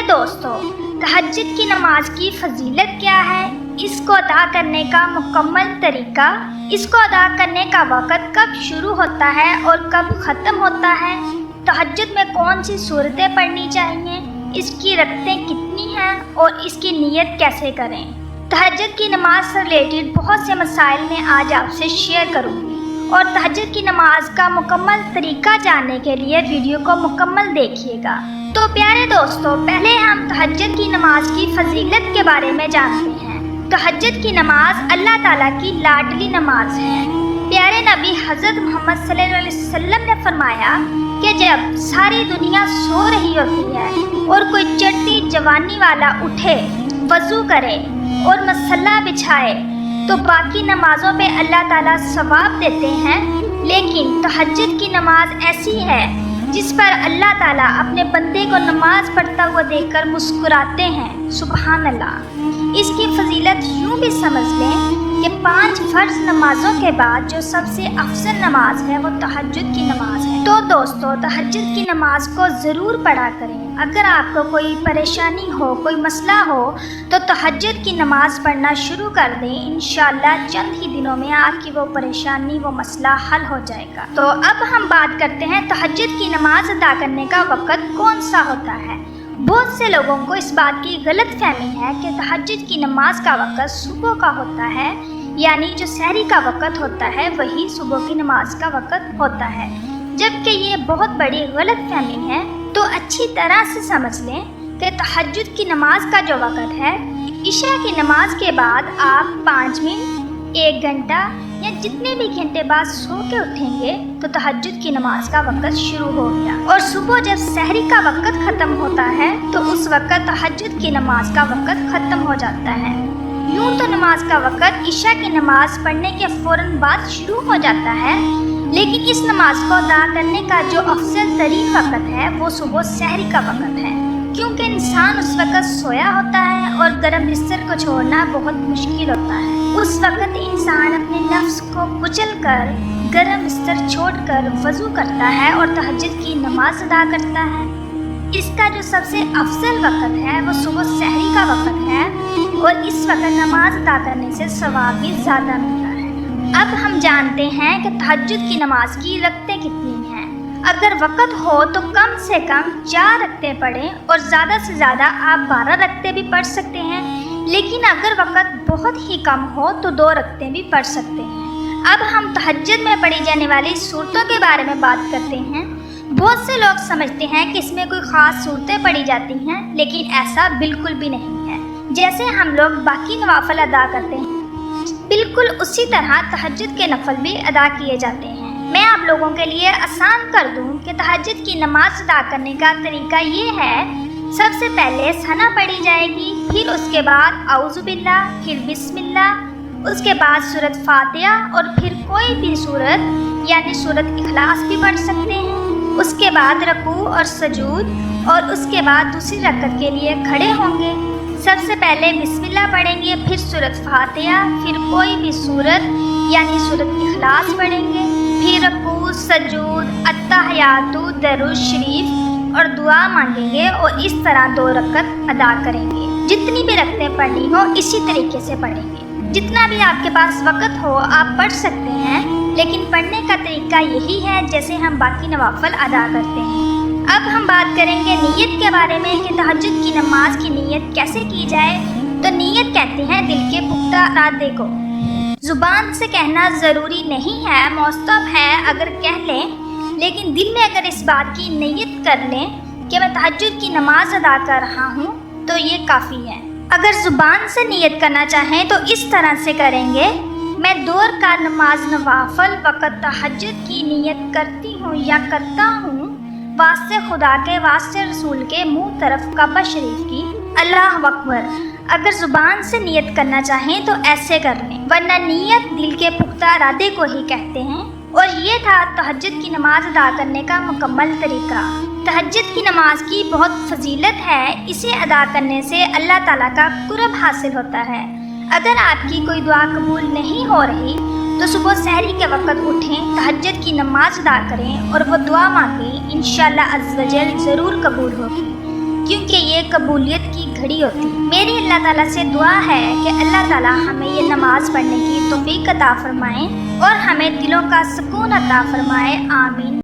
دوستو، تہجد کی نماز کی فضیلت کیا ہے، اس کو ادا کرنے کا مکمل طریقہ، اس کو ادا کرنے کا وقت کب شروع ہوتا ہے اور کب ختم ہوتا ہے، تہجد میں کون سی صورتیں پڑھنی چاہیے، اس کی رکعتیں کتنی ہیں اور اس کی نیت کیسے کریں۔ تہجد کی نماز سے ریلیٹڈ بہت سے مسائل میں آج آپ سے شیئر کروں گی، اور تہجد کی نماز کا مکمل طریقہ جاننے کے لیے ویڈیو کو مکمل دیکھیے گا۔ تو پیارے دوستو، پہلے ہم تہجد کی نماز کی فضیلت کے بارے میں جانتے ہیں۔ تہجد کی نماز اللہ تعالیٰ کی لاڈلی نماز ہے۔ پیارے نبی حضرت محمد صلی اللہ علیہ وسلم نے فرمایا کہ جب ساری دنیا سو رہی ہوتی ہے اور کوئی چڑھتی جوانی والا اٹھے، وضو کرے اور مصلی بچھائے تو باقی نمازوں پہ اللہ تعالیٰ ثواب دیتے ہیں، لیکن تہجد کی نماز ایسی ہے جس پر اللہ تعالیٰ اپنے بندے کو نماز پڑھتا ہوا دیکھ کر مسکراتے ہیں۔ سبحان اللہ۔ اس کی فضیلت یوں بھی سمجھ لیں کہ 5 فرض نمازوں کے بعد جو سب سے افضل نماز ہے وہ تہجد کی نماز ہے۔ تو دوستو، تہجد کی نماز کو ضرور پڑھا کریں۔ اگر آپ کو کوئی پریشانی ہو، کوئی مسئلہ ہو تو تہجد کی نماز پڑھنا شروع کر دیں، انشاءاللہ چند ہی دنوں میں آپ کی وہ پریشانی، وہ مسئلہ حل ہو جائے گا۔ تو اب ہم بات کرتے ہیں تہجد کی نماز ادا کرنے کا وقت کون سا ہوتا ہے۔ بہت سے لوگوں کو اس بات کی غلط فہمی ہے کہ تہجد کی نماز کا وقت صبح کا ہوتا ہے، یعنی جو سحری کا وقت ہوتا ہے وہی صبح کی نماز کا وقت ہوتا ہے، جبکہ یہ بہت بڑی غلط فہمی ہے۔ تو اچھی طرح سے سمجھ لیں کہ تہجد کی نماز کا جو وقت ہے، عشاء کی نماز کے بعد آپ 5 منٹ، 1 گھنٹہ یا جتنے بھی گھنٹے بعد سو کے اٹھیں گے تو تہجد کی نماز کا وقت شروع ہو گیا، اور صبح جب سحری کا وقت ختم ہوتا ہے تو اس وقت تہجد کی نماز کا وقت ختم ہو جاتا ہے۔ یوں تو نماز کا وقت عشاء کی نماز پڑھنے کے فوراً بعد شروع ہو جاتا ہے، لیکن اس نماز کو ادا کرنے کا جو افضل ترین وقت ہے وہ صبح سحری کا وقت ہے، کیونکہ انسان اس وقت سویا ہوتا ہے اور گرم بستر کو چھوڑنا بہت مشکل ہوتا ہے۔ اس وقت انسان اپنے نفس کو کچل کر گرم بستر چھوڑ کر وضو کرتا ہے اور تہجد کی نماز ادا کرتا ہے۔ اس کا جو سب سے افضل وقت ہے وہ صبح سحری کا وقت ہے، اور اس وقت نماز ادا کرنے سے ثواب بھی زیادہ ملتا ہے۔ اب ہم جانتے ہیں کہ تہجد کی نماز کی رکعتیں کتنی ہیں۔ اگر وقت ہو تو کم سے کم 4 رکعتیں پڑھیں، اور زیادہ سے زیادہ آپ 12 رکعتیں بھی پڑھ سکتے ہیں، لیکن اگر وقت بہت ہی کم ہو تو 2 رکعتیں بھی پڑھ سکتے ہیں۔ اب ہم تہجد میں پڑھی جانے والی صورتوں کے بارے میں بات کرتے ہیں۔ بہت سے لوگ سمجھتے ہیں کہ اس میں کوئی خاص صورتیں پڑھی جاتی ہیں، لیکن ایسا بالکل بھی نہیں ہے۔ جیسے ہم لوگ باقی نوافل ادا کرتے ہیں، بالکل اسی طرح تہجد کے نفل بھی ادا کیے جاتے ہیں۔ میں آپ لوگوں کے لیے آسان کر دوں کہ تہجد کی نماز ادا کرنے کا طریقہ یہ ہے، سب سے پہلے ثنا پڑھی جائے گی، پھر اس کے بعد اعوذ باللہ، پھر بسم اللہ، اس کے بعد سورۃ فاتحہ، اور پھر کوئی بھی سورت یعنی سورۃ اخلاص بھی پڑھ سکتے ہیں۔ اس کے بعد رکوع اور سجود، اور اس کے بعد دوسری رکعت کے لیے کھڑے ہوں گے۔ سب سے پہلے بسم اللہ پڑھیں گے، پھر سورۃ فاتحہ، پھر کوئی بھی سورت یعنی سورۃ اخلاص پڑھیں گے، پھر رکوع، سجود، التحیات، درود شریف اور دعا مانگیں گے، اور اس طرح 2 رکعت ادا کریں گے۔ جتنی بھی رکعتیں پڑھنی ہو اسی طریقے سے پڑھیں گے۔ جتنا بھی آپ کے پاس وقت ہو آپ پڑھ سکتے ہیں، لیکن پڑھنے کا طریقہ یہی ہے جیسے ہم باقی نوافل ادا کرتے ہیں۔ اب ہم بات کریں گے نیت کے بارے میں کہ تہجد کی نماز کی نیت کیسے کی جائے۔ تو نیت کہتے ہیں دل کے پختہ ارادے کو۔ زبان سے کہنا ضروری نہیں ہے، مستحب ہے اگر کہہ لیں، لیکن دل میں اگر اس بات کی نیت کر لیں کہ میں تہجد کی نماز ادا کر رہا ہوں تو یہ کافی ہے۔ اگر زبان سے نیت کرنا چاہیں تو اس طرح سے کریں گے، میں 2 رکعت نماز نوافل وقت تہجد کی نیت کرتی ہوں یا کرتا ہوں، واسطے خدا کے، واسطے رسول کے، منہ طرف کعبہ شریف کی، اللہ اکبر۔ اگر زبان سے نیت کرنا چاہیں تو ایسے کر لیں، ورنہ نیت دل کے پختہ ارادے کو ہی کہتے ہیں۔ اور یہ تھا تہجد کی نماز ادا کرنے کا مکمل طریقہ۔ تہجد کی نماز کی بہت فضیلت ہے، اسے ادا کرنے سے اللہ تعالیٰ کا قرب حاصل ہوتا ہے۔ اگر آپ کی کوئی دعا قبول نہیں ہو رہی تو صبح سحری کے وقت اٹھیں، تہجد کی نماز ادا کریں اور وہ دعا مانگیں، انشاءاللہ عز و جل ضرور قبول ہوگی۔ کیونکہ یہ قبولیت کی گھڑی ہوتی ہے۔ میری اللہ تعالیٰ سے دعا ہے کہ اللہ تعالیٰ ہمیں یہ نماز پڑھنے کی توفیق عطا فرمائیں اور ہمیں دلوں کا سکون عطا فرمائے، آمین۔